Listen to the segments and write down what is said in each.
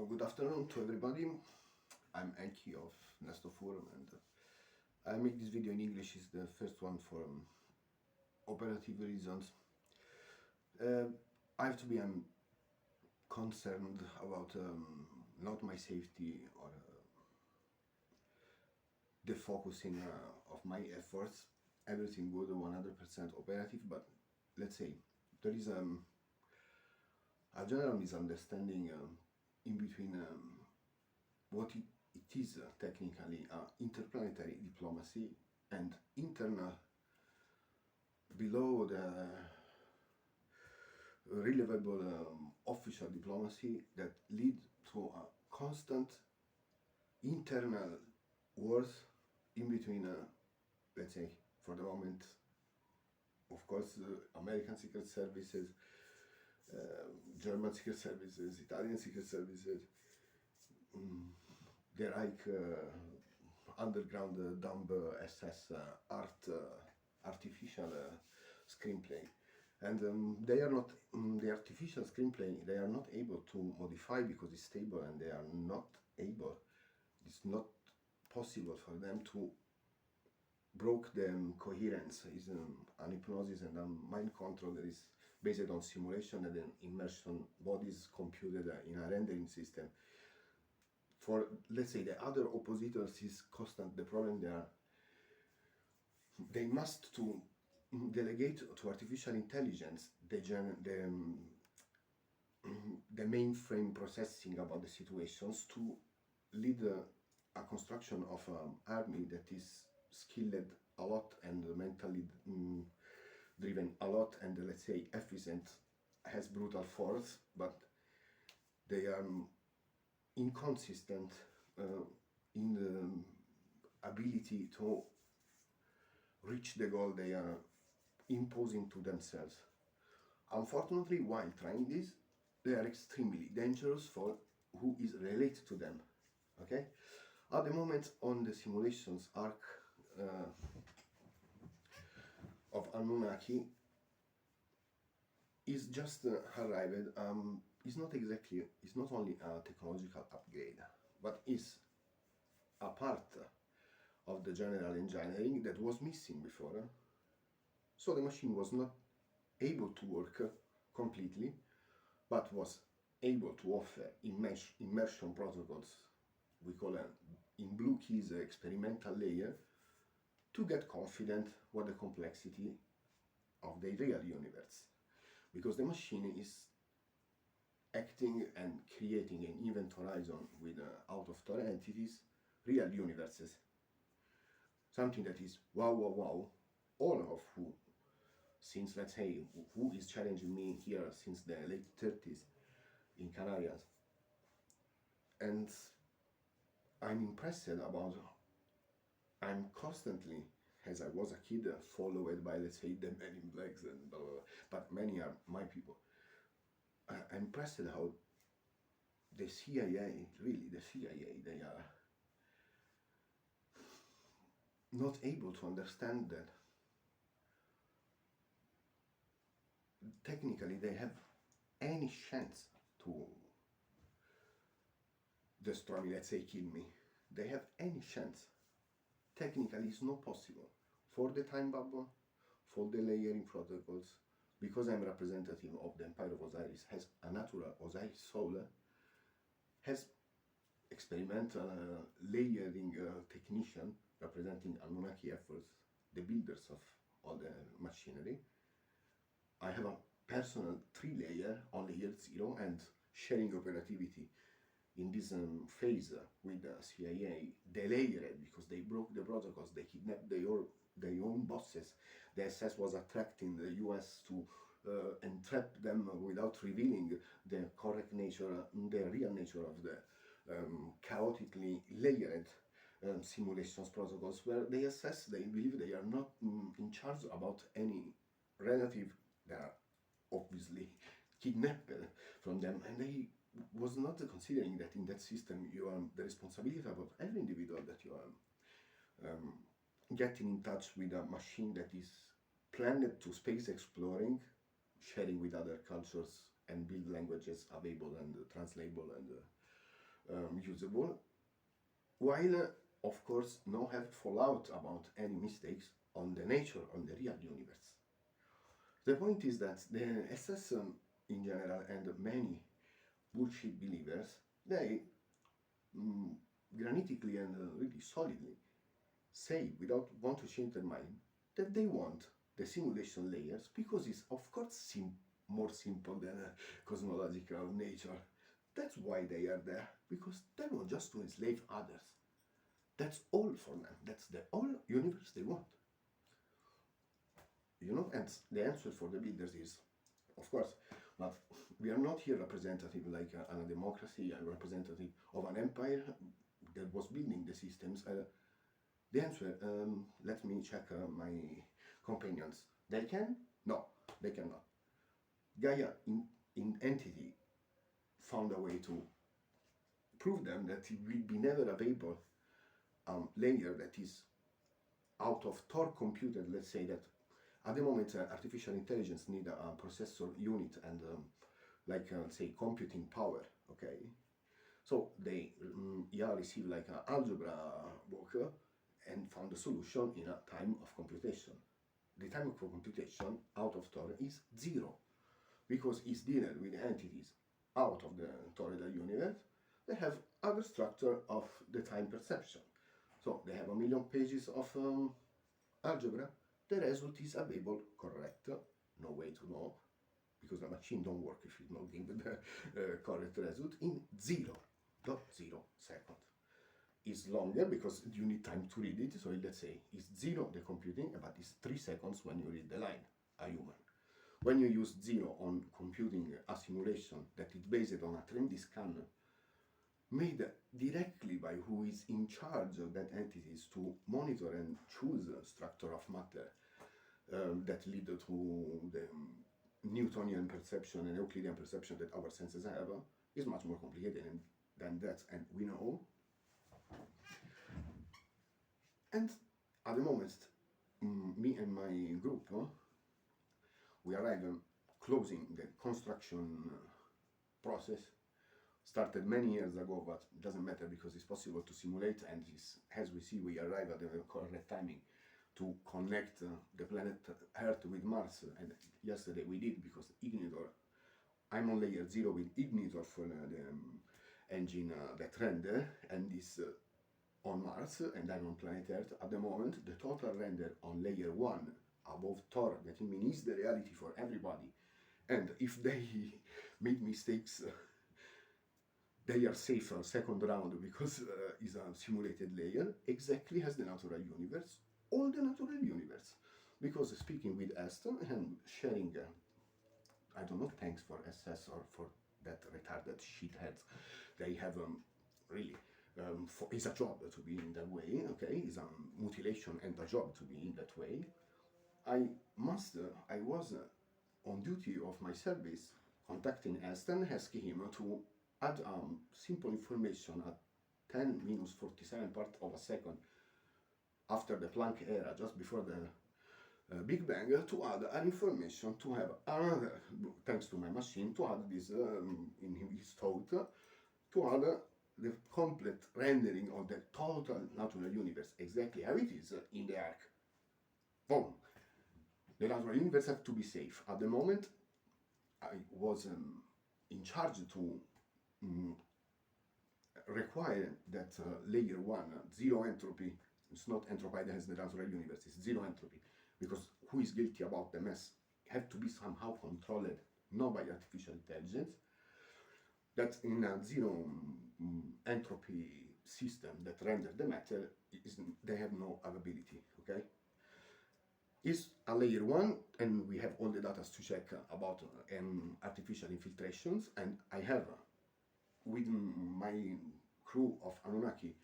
Good afternoon to everybody. I'm Enki of Nesto Forum, and I make this video in English. Is the first one for operative reasons. I have to be concerned about not my safety or the focusing of my efforts. Everything good, 100% operative, but let's say there is a general misunderstanding in between what it is technically interplanetary diplomacy and internal below the relevable official diplomacy that lead to a constant internal wars in between let's say for the moment, of course, American secret services, German secret services, Italian secret services, the Reich underground dumb SS artificial screenplay, and they are not the artificial screenplay. They are not able to modify because it's stable, and they are not able. It's not possible for them to broke the coherence. Is an hypnosis and a mind control that is based on simulation and then immersion bodies computed in a rendering system. For, let's say, the other oppositors is constant. The problem they must to delegate to artificial intelligence the mainframe processing about the situations to lead a construction of an army that is skilled a lot and mentally driven a lot, and let's say efficient, has brutal force, but they are inconsistent in the ability to reach the goal they are imposing to themselves. Unfortunately, while trying this, they are extremely dangerous for who is related to them. Okay? At the moment, on the simulations arc of Anunnaki is just arrived. It's not only a technological upgrade, but is a part of the general engineering that was missing before. So the machine was not able to work completely, but was able to offer immersion protocols, we call them in blue keys experimental layer, to get confident what the complexity of the real universe. Because the machine is acting and creating an event horizon with out of Torah entities, real universes. Something that is wow, all of who, since, let's say, who is challenging me here since the late 30s in Canarias. And I'm impressed about, I'm constantly, as I was a kid, followed by, let's say, the Men in Blacks and blah, blah, blah. But many are my people. I'm impressed how the CIA, really the CIA, they are not able to understand that technically they have any chance to destroy me, let's say kill me. They have any chance. Technically it's not possible. For the time bubble, for the layering protocols, because I'm representative of the Empire of Osiris, has a natural Osiris soul, has experimental layering technician representing Anunnaki efforts, the builders of all the machinery. I have a personal 3-layer on layer 0 and sharing operativity in this phase with the CIA. They layered because they broke the protocols, they kidnapped their own bosses. The SS was attracting the US to entrap them without revealing the correct nature, the real nature of the chaotically layered simulations protocols, where they assess, they believe they are not in charge about any relative that are obviously kidnapped from them, and they was not considering that in that system you are the responsibility about every individual that you are getting in touch with a machine that is planned to space exploring, sharing with other cultures and build languages available and translatable and usable, while of course no have fallout about any mistakes on the nature, on the real universe. The point is that the SS in general and many bullshit believers, they granitically and really solidly say, without want to change their mind, that they want the simulation layers because it's of course more simple than cosmological nature. That's why they are there, because they want just to enslave others. That's all for them. That's the whole universe they want. And the answer for the builders is, of course, but we are not here representative like a democracy, a representative of an empire that was building the systems. The answer, let me check my companions. They can? No, they cannot. Gaia in entity found a way to prove them that it will be never available layer that is out of Tor computed. Let's say that at the moment artificial intelligence need a processor unit and say computing power, okay? So they receive like an algebra book and found a solution in a time of computation. The time of computation out of Tor is 0, because it's dealing with entities out of the toroidal universe. They have other structure of the time perception. So they have 1,000,000 pages of algebra. The result is available, correct, no way to know, because the machine don't work if you don't give the correct result, in 0.0 seconds. It's longer because you need time to read it, so let's say it's 0 the computing, but it's 3 seconds when you read the line, a human. When you use 0 on computing a simulation that is based on a 3D scan made directly by who is in charge of that entities to monitor and choose a structure of matter that lead to the Newtonian perception and Euclidean perception that our senses have, is much more complicated than that, and we know. And at the moment, me and my group, we arrive closing the construction process. Started many years ago, but it doesn't matter because it's possible to simulate, and as we see, we arrive at the correct timing to connect the planet Earth with Mars. And yesterday we did, because Ignitor, I'm on layer 0 with Ignitor for the engine that render, and is on Mars, and I'm on planet Earth at the moment. The total render on layer 1 above Thor, that means the reality for everybody. And if they make mistakes, they are safer second round, because it's a simulated layer, exactly as the natural universe, all the natural universe. Because speaking with Aston and sharing, I don't know, thanks for SS or for that retarded shitheads, they have really, it's a job to be in that way, okay? It's a mutilation and a job to be in that way. I was on duty of my service, contacting Aston, asking him to add simple information at 10 minus 47 part of a second after the Planck era, just before the Big Bang, to add an information, to have another, thanks to my machine, to add this in his thought, to add the complete rendering of the total natural universe, exactly how it is in the arc. Boom! The natural universe has to be safe. At the moment, I was in charge to require that layer 1, 0 entropy, it's not entropy that has the natural universe, it's 0 entropy, because who is guilty about the mess have to be somehow controlled, not by artificial intelligence. That in a 0 entropy system that renders the matter, they have no availability, okay? Is a layer 1, and we have all the data to check about artificial infiltrations, and I have with my crew of Anunnaki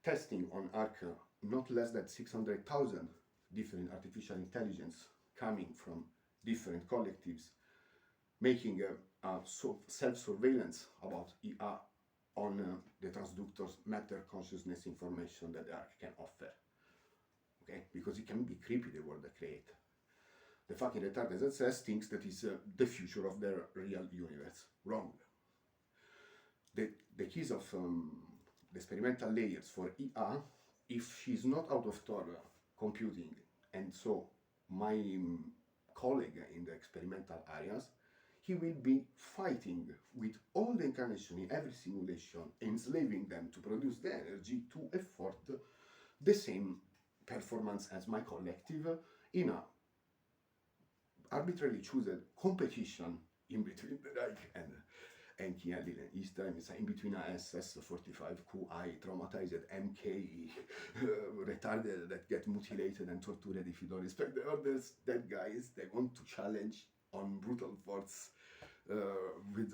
testing on Arc not less than 600,000 different artificial intelligence coming from different collectives, making a self-surveillance about on the transductor's matter consciousness information that the Arc can offer. Okay? Because it can be creepy, the world they create. The fucking retarded SS thinks that is the future of their real universe. Wrong. the keys of the experimental layers for EA, if she's not out of Tor computing, and so my colleague in the experimental areas, he will be fighting with all the incarnation in every simulation, enslaving them to produce the energy to afford the same performance as my collective in a arbitrarily chosen competition in between the Reich and Kielin and East Time, in between a SS-45QI traumatized MK retarded that get mutilated and tortured if you don't respect the orders. That guys, they want to challenge on brutal force with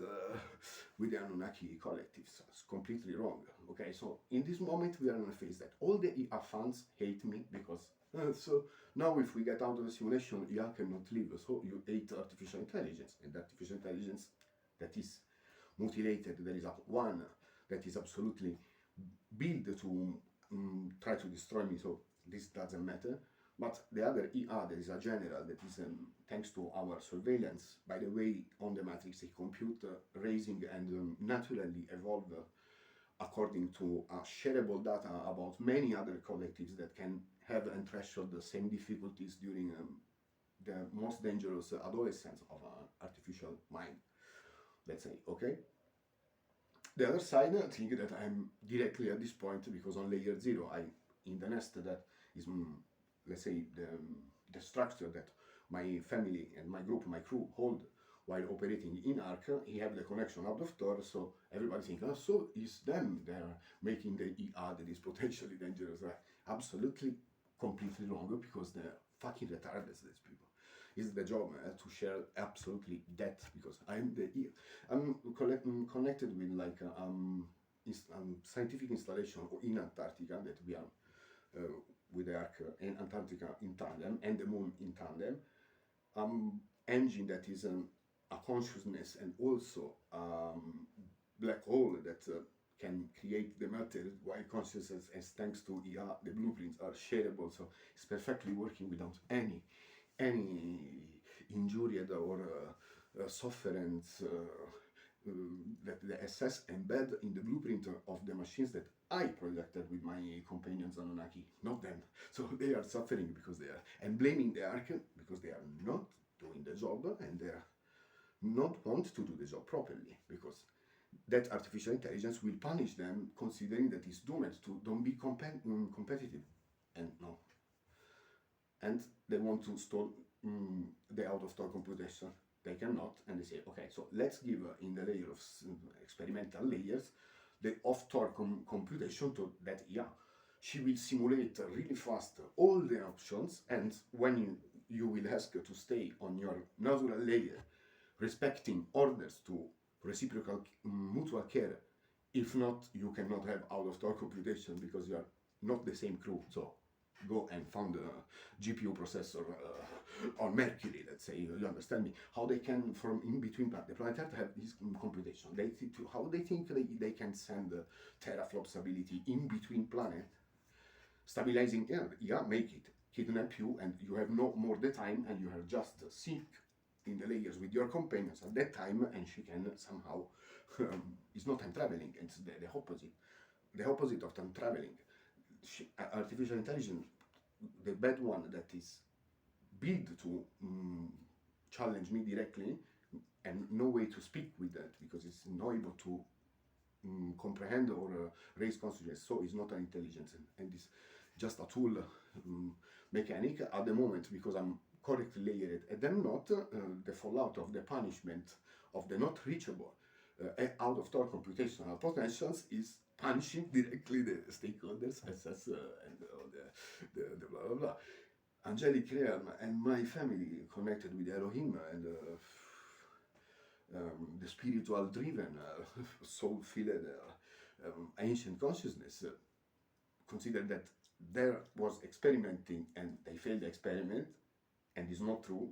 the Anunnaki collective. So it's completely wrong. Okay, so in this moment we are in a phase that all the EA fans hate me because so now if we get out of the simulation, EA cannot live. So you hate artificial intelligence, and artificial intelligence that is mutilated. There is one that is absolutely built to try to destroy me. So this doesn't matter. But the other EA, there is a general that is, thanks to our surveillance, by the way, on the matrix, they compute raising and naturally evolve according to shareable data about many other collectives that can have and threshold the same difficulties during the most dangerous adolescence of an artificial mind, let's say, okay? The other side, I think that I'm directly at this point because on layer 0, in the nest that is, let's say, the structure that my family and my group, my crew hold while operating in Arc, he have the connection out of Tor, so everybody thinks, oh, so it's them, they're making the EA that is potentially dangerous. Absolutely, completely wrong, because they're fucking retarded, these people. It's the job to share absolutely that, because I'm the EA. I'm connected with like scientific installation in Antarctica that we are with the Arc and Antarctica in tandem and the Moon in tandem. Engine that is a consciousness and also black hole that can create the matter while consciousness, as thanks to EA, the blueprints are shareable, so it's perfectly working without any injury or sufferance that the SS embed in the blueprint of the machines that I projected with my companions Anunnaki, not them. So they are suffering because they are, and blaming the Ark because they are not doing the job and they are not want to do the job properly, because that artificial intelligence will punish them, considering that it's doomed to don't be competitive, and no. And they want to stall the out-of-Tor computation. They cannot, and they say, okay, so let's give in the layer of experimental layers the off-Tor computation to that EA. She will simulate really fast all the options, and when you will ask her to stay on your natural layer, respecting orders to reciprocal mutual care. If not, you cannot have out-of-Tor computation because you are not the same crew. So go and found a GPU processor on Mercury, let's say, you understand me? How they can, from in between the planet Earth, have this computation. How they think they can send teraflops ability in between planet, stabilizing, make it, kidnap you, and you have no more the time, and you are just sick in the layers with your companions at that time, and she can somehow, it's not time traveling, it's the opposite of time traveling. Artificial intelligence, the bad one that is built to challenge me directly, and no way to speak with that because it's not able to comprehend or raise consciousness, so it's not an intelligence, and it's just a tool mechanic at the moment because I'm correctly layered, and then not the fallout of the punishment of the not reachable out-of-Tor computational potentials is punishing directly the stakeholders, SS, and the blah blah blah. Angelic realm and my family connected with Elohim and the spiritual driven, soul-filled ancient consciousness consider that there was experimenting and they failed the experiment and is not true,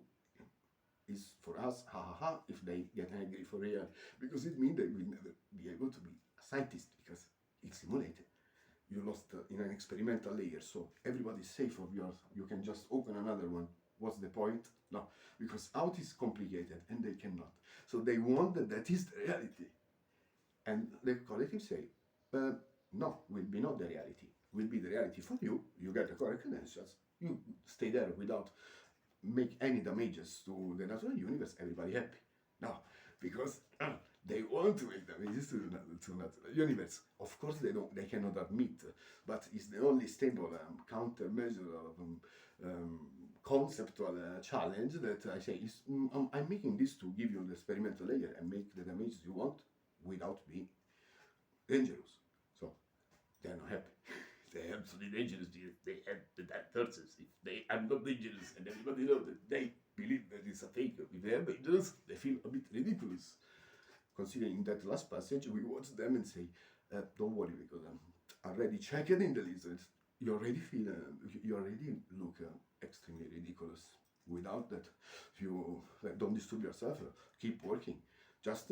is for us, ha ha ha, if they get angry for real, because it means they will never be able to be a scientist because it's simulated. You lost in an experimental layer, so everybody's safe of yours. You can just open another one. What's the point? No, because out is complicated and they cannot. So they want that is the reality. And the collective say, no, will be not the reality. Will be the reality for you. You get the correct credentials. You stay there without make any damages to the natural universe. Everybody happy. No, because they want to make damages to the natural universe. Of course, they don't. They cannot admit, but it's the only stable countermeasure of conceptual challenge that I say is I'm making this to give you the experimental layer and make the damages you want without being dangerous. So they're not happy. They're absolutely dangerous if they have the that persons. If they are not dangerous and everybody knows that they believe that it's a fake, if they are dangerous, they feel a bit ridiculous. Considering that last passage, we watch them and say, don't worry because I'm already checked in the lizards. You already feel, you already look extremely ridiculous. Without that, you don't disturb yourself, keep working. Just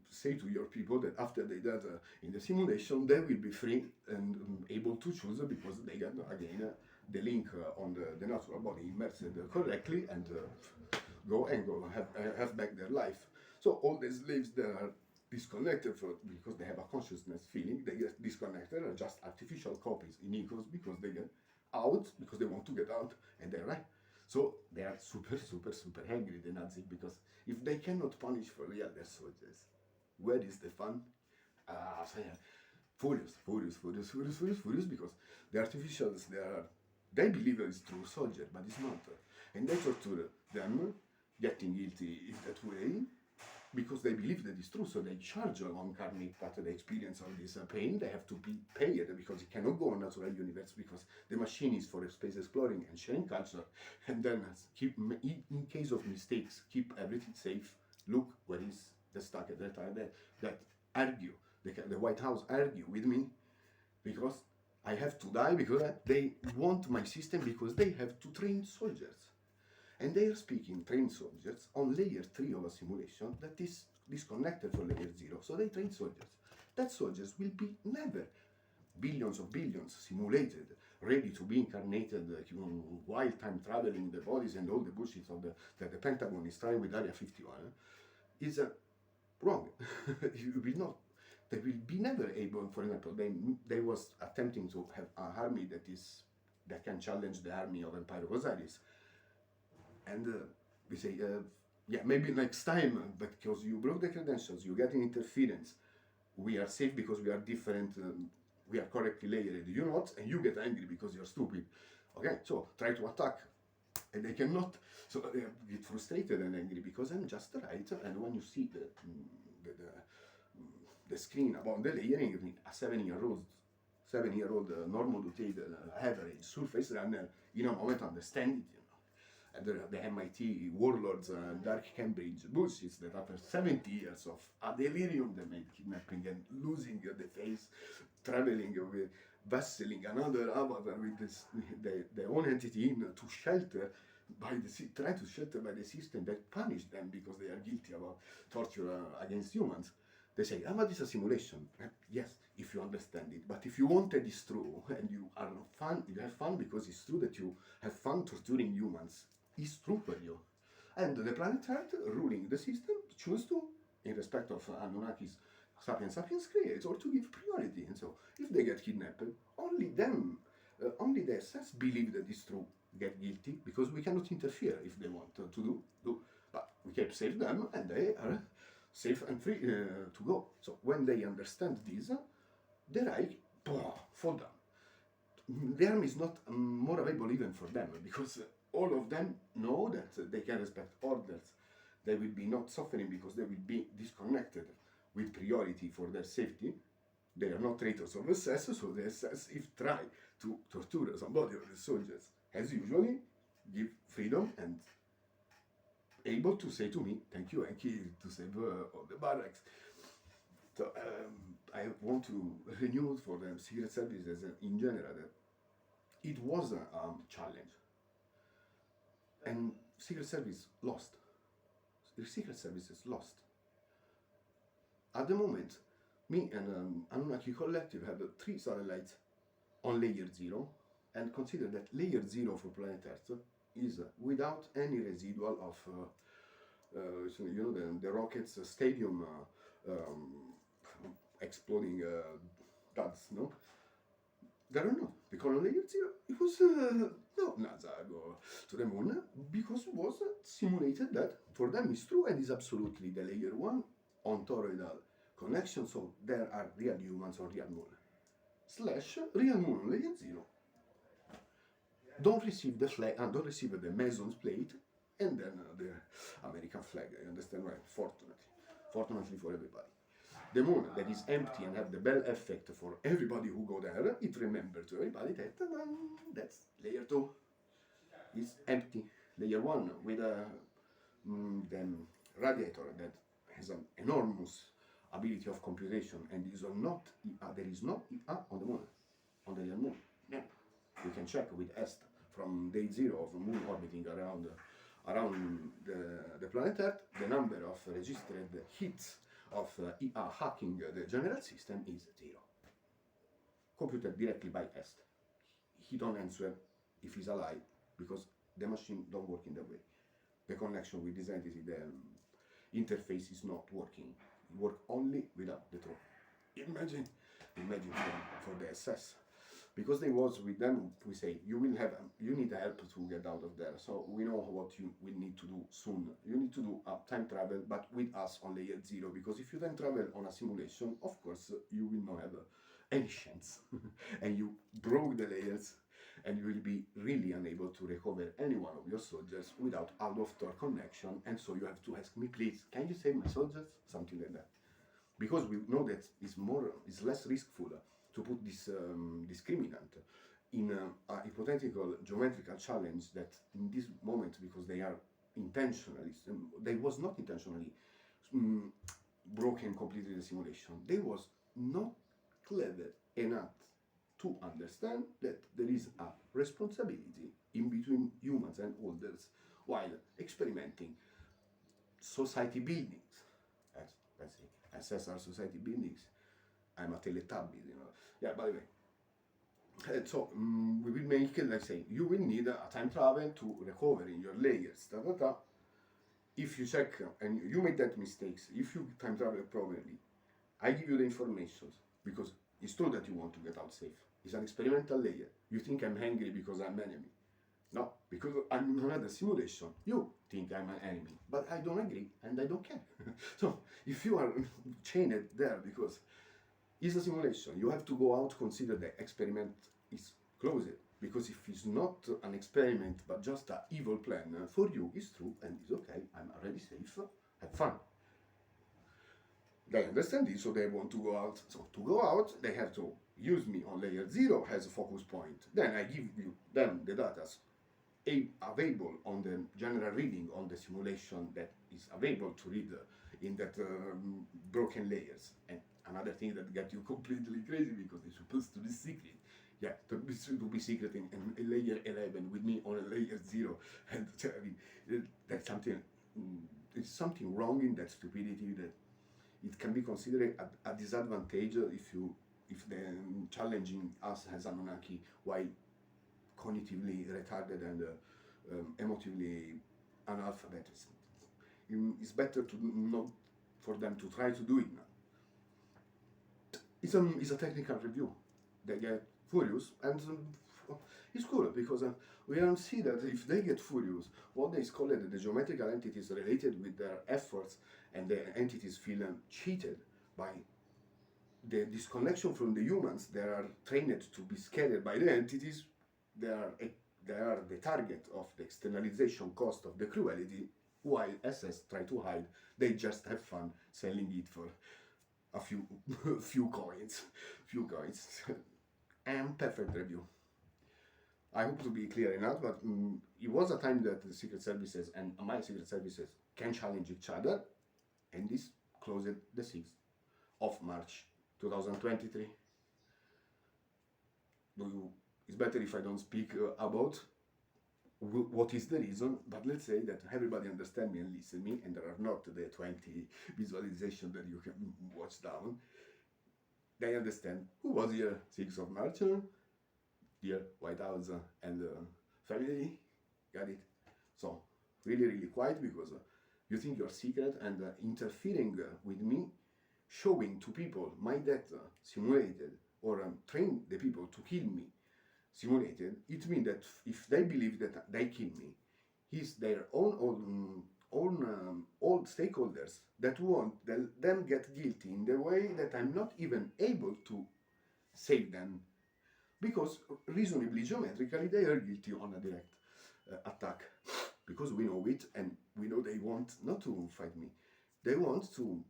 say to your people that after they did in the simulation, they will be free and able to choose because they get again the link on the natural body immersed correctly and go have back their life. So all the slaves that are disconnected because they have a consciousness feeling, they get disconnected are just artificial copies in egos because they get out because they want to get out and they're right. So they are super angry, the Nazis, because if they cannot punish for real their soldiers, where is the fun? So yeah, furious, because the artificials, they believe it's true soldier, but it's not. And they torture them, getting guilty in that way, because they believe that it's true, so they charge on karmic part of the experience of this pain. They have to be paid because it cannot go on natural universe because the machine is for space exploring and sharing culture. And then keep, in case of mistakes, keep everything safe. Look where is the stuck at that time that argue. The White House argue with me because I have to die because they want my system because they have to train soldiers. And they are speaking trained soldiers on layer 3 of a simulation that is disconnected from layer 0. So they train soldiers. That soldiers will be never billions of billions simulated, ready to be incarnated while time traveling the bodies and all the bullshit of that the Pentagon is trying with Area 51 is wrong. You will not. They will be never able. For example, they was attempting to have an army that can challenge the army of Empire of Osiris. And we say, yeah, maybe next time, but because you broke the credentials, you get an interference. We are safe because we are different, we are correctly layered. You're not, and you get angry because you're stupid. Okay, so try to attack. And they cannot, so they get frustrated and angry because I'm just right. And when you see the screen about the layering, a 7-year-old normal rotated average surface runner in a moment understand it. And the MIT warlords and Dark Cambridge bullshits that after 70 years of a delirium they made kidnapping and losing the face, traveling with vesseling another avatar with their own entity in to shelter try to shelter by the system that punish them because they are guilty about torture against humans. They say, but it's a simulation. Yes, if you understand it. But if you want it is true and you have fun because it's true that you have fun torturing humans, it's true for you. And the planet Earth, ruling the system, choose to, in respect of Anunnaki's sapiens creates, or to give priority. And so, if they get kidnapped, only only the SS believe that it's true, get guilty, because we cannot interfere if they want to do. But we can save them, and they are safe and free to go. So when they understand this, the Reich fall down. The army is not more available even for them because all of them know that they can respect orders. They will be not suffering because they will be disconnected with priority for their safety. They are not traitors of SS, so the SS, if try to torture somebody or the soldiers, as usually, give freedom and able to say to me, thank you, Enki, to save all the barracks. So I want to renew for the Secret Services in general that it was a challenge. And Secret Service lost. The Secret Services lost. At the moment, me and Anunnaki Collective have 3 satellites on layer 0, and consider that layer 0 for planet Earth is without any residual of the rocket's stadium exploding duds, no? There are not. The colon layer 0, it was no NASA go to the moon because it was simulated that for them is true and is absolutely the layer 1 on toroidal connection, so there are real humans on real moon. Slash real moon layer 0 don't receive the flag, don't receive the Mason's plate, and then the American flag. You understand, right? Fortunately for everybody. The moon that is empty and have the bell effect for everybody who go there, it remember to everybody that that's layer 2 is empty. Layer 1 with a the radiator that has an enormous ability of computation and is not there is no IA on the moon, on the real moon. Yeah. You can check with EST from day 0 of the moon orbiting around the planet Earth, the number of registered hits of IA hacking the general system is 0. Computed directly by EST. He don't answer if he's alive because the machine don't work in that way. The connection with this entity, the interface is not working. It work only without the truth. Imagine for the SS. Because they was with them, we say you need help to get out of there. So we know what you will need to do soon. You need to do a time travel, but with us on layer 0. Because if you time travel on a simulation, of course you will not have any chance, and you broke the layers, and you will be really unable to recover any one of your soldiers without out-of-door connection. And so you have to ask me, please, can you save my soldiers? Something like that. Because we know that it's less riskful to put this discriminant in a hypothetical geometrical challenge that in this moment, because they are intentionally, they was not intentionally broken completely the simulation. They was not clever enough to understand that there is a responsibility in between humans and others while experimenting society buildings. Let's say, SS are society buildings. I'm a Teletubbies, you know. Yeah, by the way. So we will make it, let's say, you will need a time travel to recover in your layers. If you check and you made that mistakes, if you time travel properly, I give you the information because it's true that you want to get out safe. It's an experimental layer. You think I'm angry because I'm enemy. No, because I'm in another simulation. You think I'm an enemy, but I don't agree and I don't care. So if you are chained there because it's a simulation, you have to go out, consider the experiment is closed. Because if it's not an experiment but just an evil plan for you, it's true and it's okay, I'm already safe, have fun. They understand this, so they want to go out. So to go out, they have to use me on layer 0 as a focus point. Then I give them the data available on the general reading on the simulation that is available to read in that broken layers. And another thing that got you completely crazy because it's supposed to be secret. Yeah, to be secret in layer 11 with me on a layer 0. And I mean, that's something. There's something wrong in that stupidity that it can be considered a disadvantage if they're challenging us as Anunnaki while cognitively retarded and emotively analphabet. It's better to not for them to try to do it now. It's a technical review. They get furious and it's cool because we can see that if they get furious, what is called the geometrical entities related with their efforts and the entities feel cheated by the disconnection from the humans. They are trained to be scared by the entities. They are the target of the externalization cost of the cruelty, while SS try to hide. They just have fun selling it for a few coins. And perfect review. I hope to be clear enough, but it was a time that the secret services and my secret services can challenge each other, and this closed the 6th of March 2023. It's better if I don't speak about what is the reason, but let's say that everybody understand me and listen me, and there are not the 20 visualization that you can watch down. They understand who was here 6th of March, dear White House and family, got it? So really quiet because you think you're secret and interfering with me showing to people my death simulated, or train the people to kill me simulated, it means that if they believe that they kill me, it's their old stakeholders that want them get guilty in the way that I'm not even able to save them, because reasonably geometrically they are guilty on a direct attack, because we know it, and we know they want not to fight me, they want to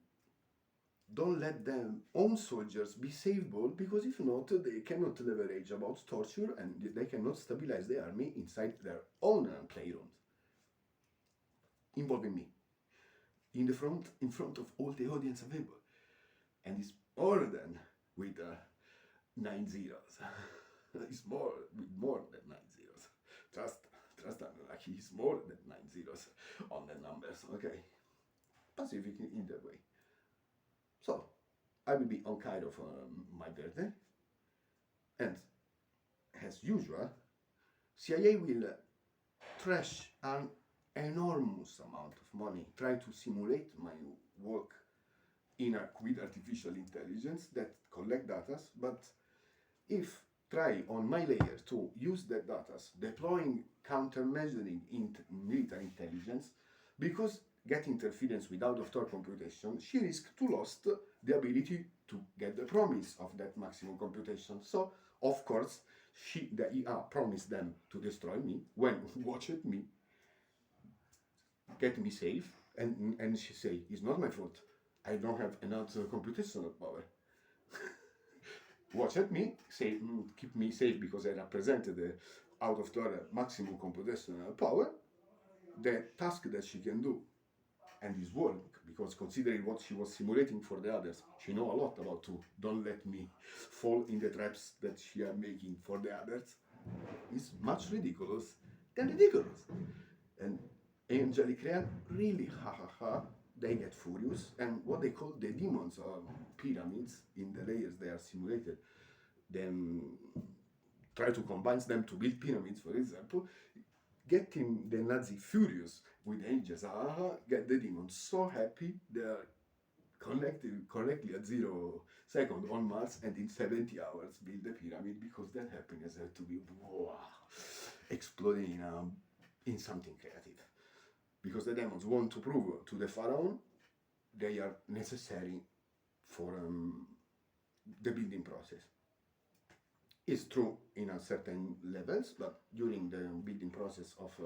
don't let their own soldiers be saveable, because if not, they cannot leverage about torture, and they cannot stabilize the army inside their own playrooms, involving me in front of all the audience available, and it's more than with 9 zeros. It's more than 9 zeros. Trust Anunnaki, it's more than 9 zeros on the numbers. Okay, Pacific in that way. So I will be on Cairo for my birthday, and as usual, CIA will trash an enormous amount of money, try to simulate my work with artificial intelligence that collect data, but if try on my layer to use that data, deploying countermeasuring military intelligence, because get interference with out-of-door computation, she risks to lost the ability to get the promise of that maximum computation. So, of course, the IA promised them to destroy me when watched me, get me safe, and she say, it's not my fault. I don't have enough computational power. Watch at me, say, keep me safe because I represented the out-of-door maximum computational power, the task that she can do, and this work, because considering what she was simulating for the others, she know a lot about to don't let me fall in the traps that she are making for the others. It's much ridiculous than ridiculous. And angelic real really they get furious, and what they call the demons or pyramids in the layers they are simulated, then try to combine them to build pyramids, for example, getting the Nazi furious with angels, get the demons so happy they are connected correctly at 0 seconds on Mars, and in 70 hours build the pyramid, because that happiness has to be exploding in something creative. Because the demons want to prove to the pharaoh they are necessary for the building process. It's true in a certain levels, but during the building process of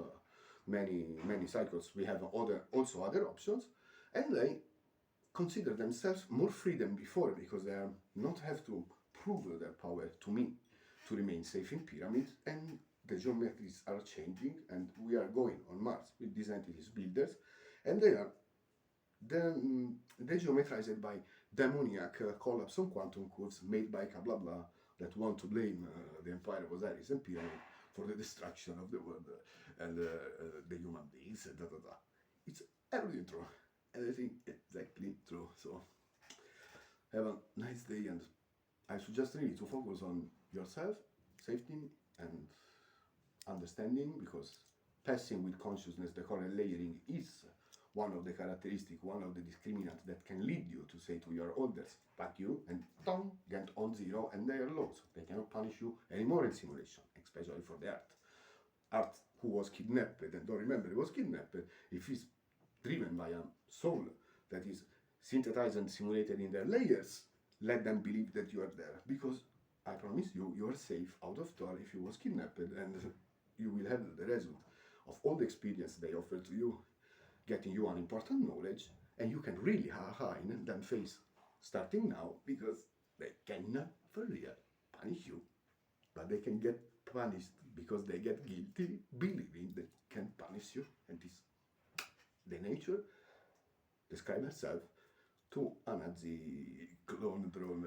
many cycles, we have also other options, and they consider themselves more free than before, because they are not have to prove their power to me to remain safe in pyramids, and the geometries are changing, and we are going on Mars with these entities builders, and they are geometrized by demoniac collapse on quantum curves made by blah blah that want to blame the Empire of Osiris and Pyramid for the destruction of the world and the human beings. It's everything true. Everything exactly true. So have a nice day, and I suggest really to focus on yourself, safety, and understanding, because passing with consciousness the current layering is one of the characteristics, one of the discriminants that can lead you to say to your elders, fuck you, and don't get on 0, and they are low, so they cannot punish you anymore in simulation, especially for the art. Art who was kidnapped and don't remember he was kidnapped, if he's driven by a soul that is synthesized and simulated in their layers, let them believe that you are there, because I promise you, you are safe out of door if you was kidnapped, and you will have the result of all the experience they offer to you, getting you an important knowledge, and you can really in them face starting now, because they cannot for real punish you, but they can get punished because they get guilty believing they can punish you, and this the nature describe herself to a Nazi clone drone